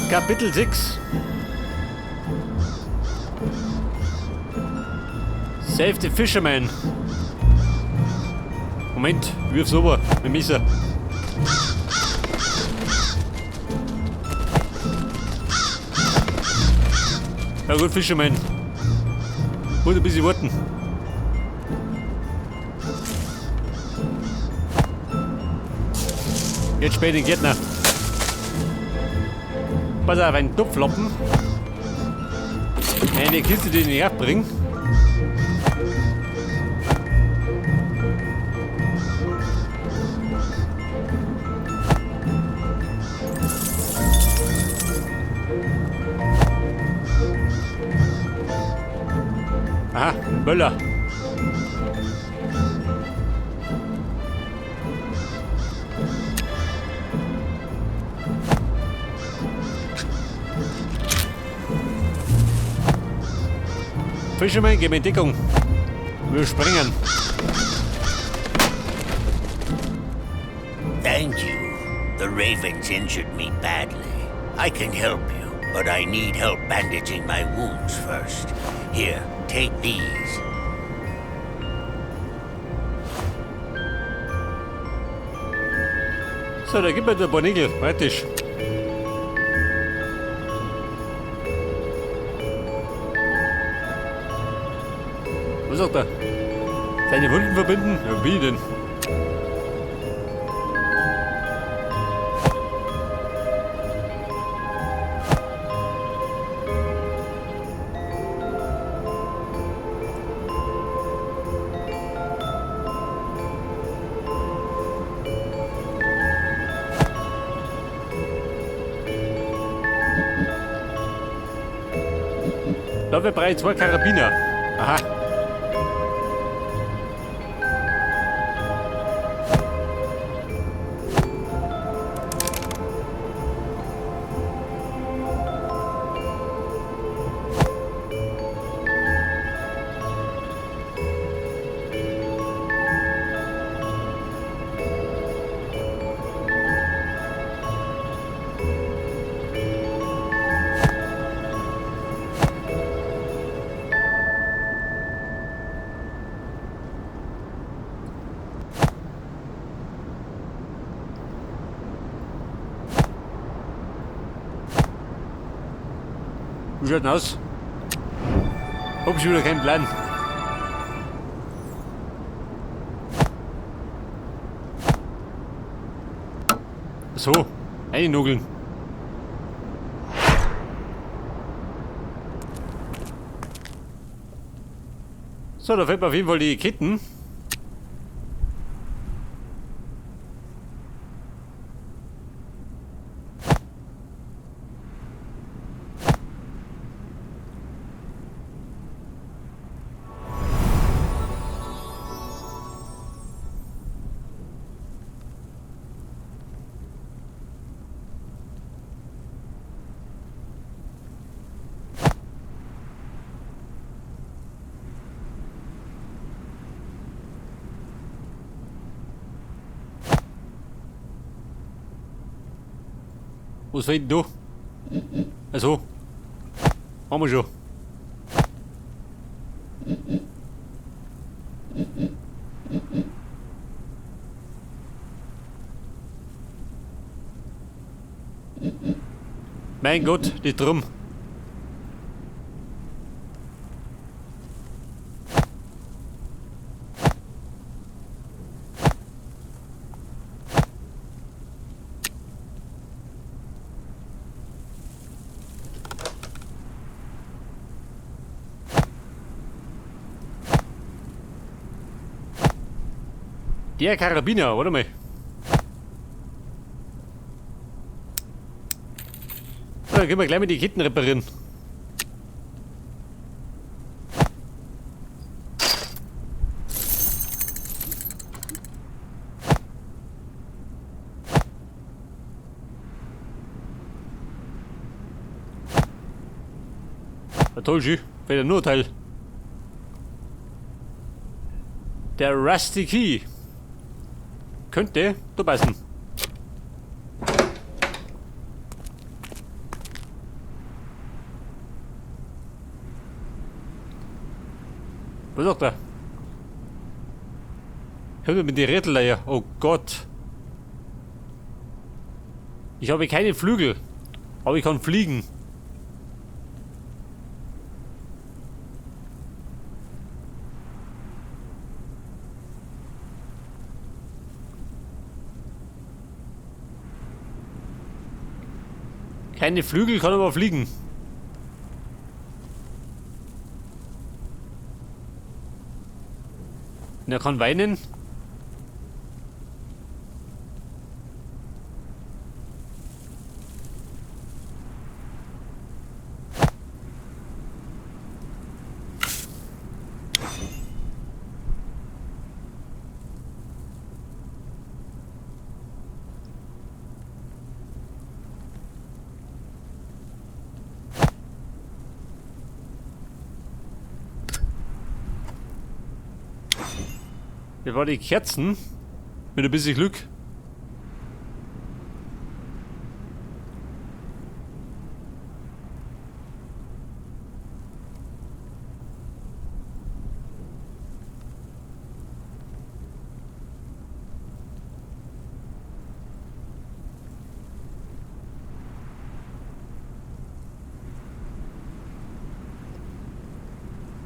Kapitel 6. Save the Fisherman. Moment, wirf's rüber, mit dem Messer. Ja gut, Fisherman. Muss ein bisschen warten. Jetzt spät den Gärtner. Pass auf, einen Topflappen. Eine Kiste, die ich nicht abbringen. Aha, ein Böller. Fisherman, gib mir Deckung. Wir springen. Thank you. The ravens injured me badly. I can help you, but I need help bandaging my wounds first. Here, take these. So, da gibt mir der Bonigel, praktisch. Was sagt er? Seine Wunden verbinden? Ja, wie denn? Da wir bereits 2 Karabiner. Aha. Wie schaut denn aus? Hab schon wieder keinen Plan. So, einnugeln. So, da fällt mir auf jeden Fall die Ketten. Was fehlt denn da? Also, haben wir schon. Mein Gott, die drum. Der Karabiner, warte mal. So, dann können wir gleich mal die Ketten reparieren. Ja, toll, schön. Fehlt ja nur ein Teil. Der Rusty Key. Könnte da passen. Was sagt er? Hör mit die Rädel. Oh Gott. Ich habe keine Flügel. Aber ich kann fliegen. Keine Flügel, kann aber fliegen. Und er kann weinen. Das war die Kerzen. Mit ein bisschen Glück.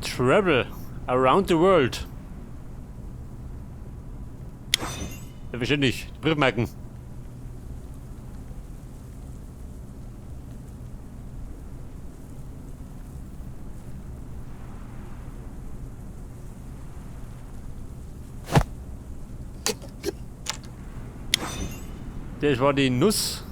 Travel around the world. Selbstverständlich. Briefmarken. Das war die Nuss.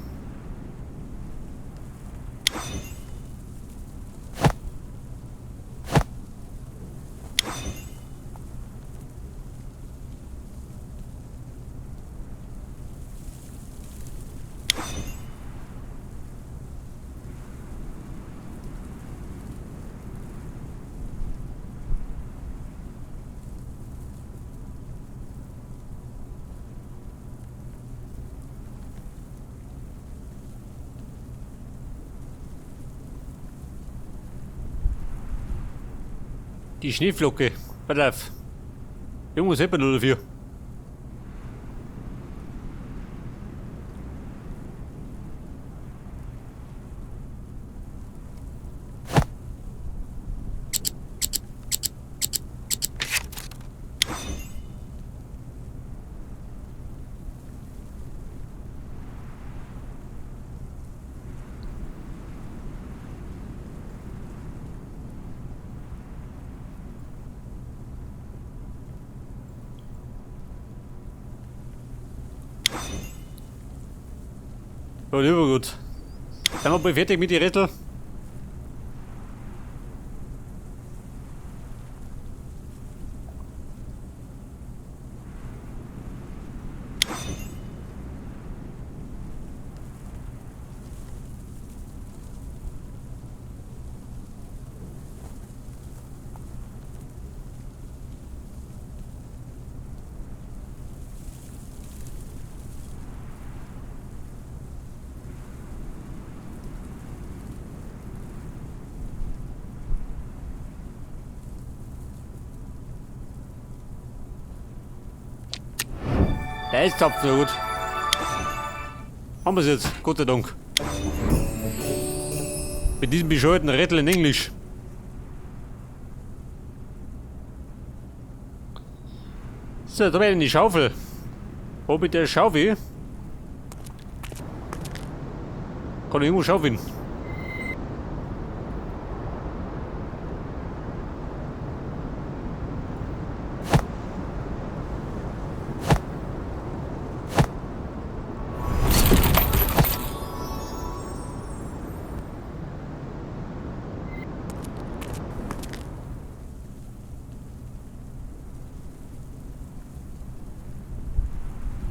Die Schneeflocke. Pass auf. Irgendwas hat man nur dafür. Ja, lieber gut. Sind wir bald fertig mit den Rätsel? Der ist tapfer, so gut. Haben wir es jetzt, Gott sei Dank. Mit diesem bescheuerten Rätsel in Englisch. So, da wäre eine Schaufel. Wo mit der Schaufel? Kann ich irgendwo schaufeln?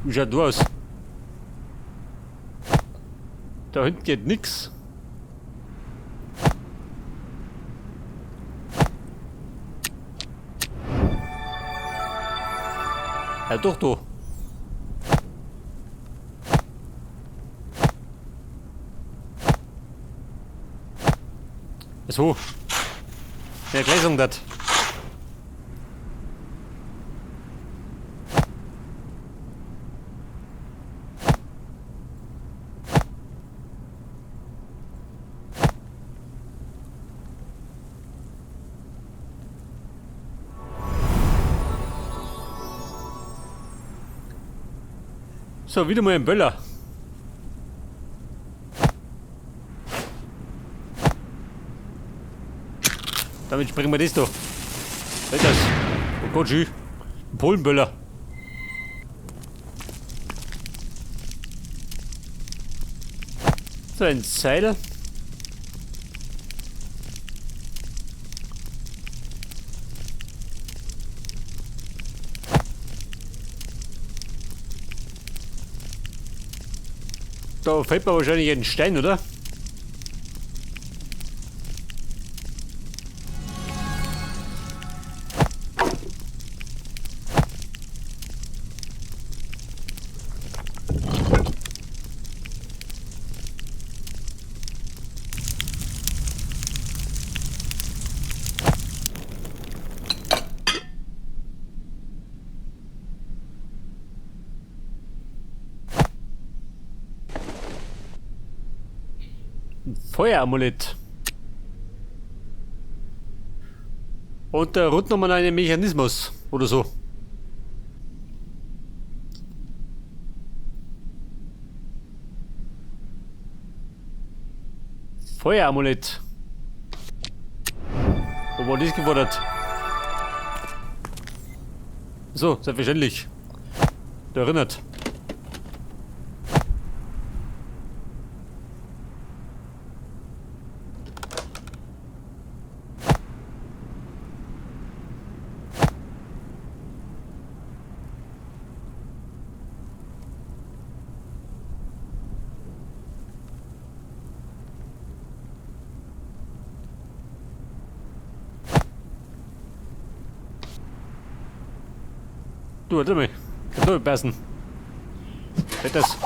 Wie schaut du aus? Da hinten geht nix. Ja doch, du. So. Ja, gleich sagen das. So, wieder mal ein Böller. Damit springen wir das da. Was ist das? Oh Gott, schön. Ein Polenböller. So, ein Seil. Da fällt mir wahrscheinlich ein Stein, oder? Feueramulett. Und da ruht nochmal einen Mechanismus oder so. Feueramulett. Wo war das gefordert? So, selbstverständlich. Der erinnert. Du, warte mal. Kann nur passen. Was ist das?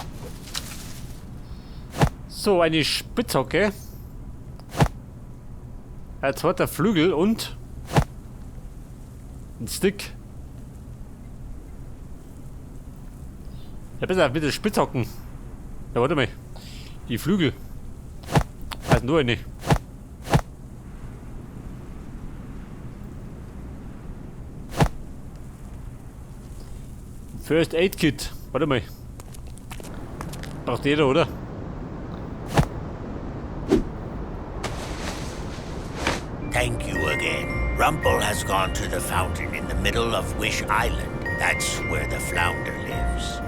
So, eine Spitzhacke. Ein zweiter Flügel und ein Stick. Ja, besser mit den Spitzhacken. Ja, warte mal. Die Flügel. Also nur eine. First Aid Kit. Warte mal. Braucht jeder, oder? Thank you again. Rumple has gone to the fountain in the middle of Wish Island. That's where the flounder lives.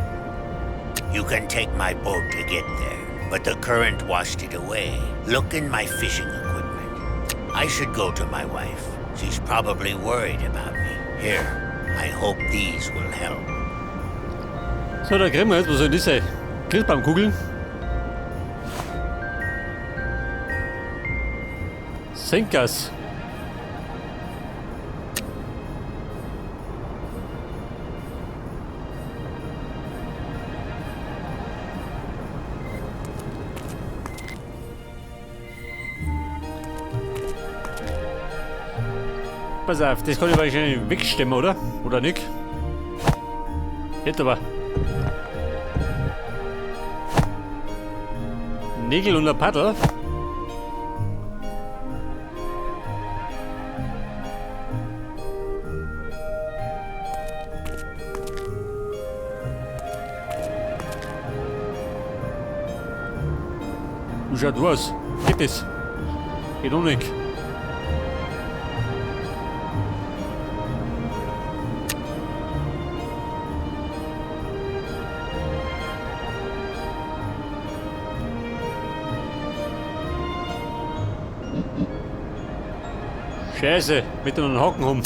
You can take my boat to get there, but the current washed it away. Look in my fishing equipment. I should go to my wife. She's probably worried about me. Here, I hope these will help. So, da kriegen wir jetzt, was soll das sein? Grillbaumkugeln. Senkers. Pass auf, das kann ich wahrscheinlich wegstemmen, oder? Oder nicht? Nicht aber. Nägel und ein Paddel. Wie schaut was? Geht das? Geht auch nicht. Scheiße, mit einem Haken rum.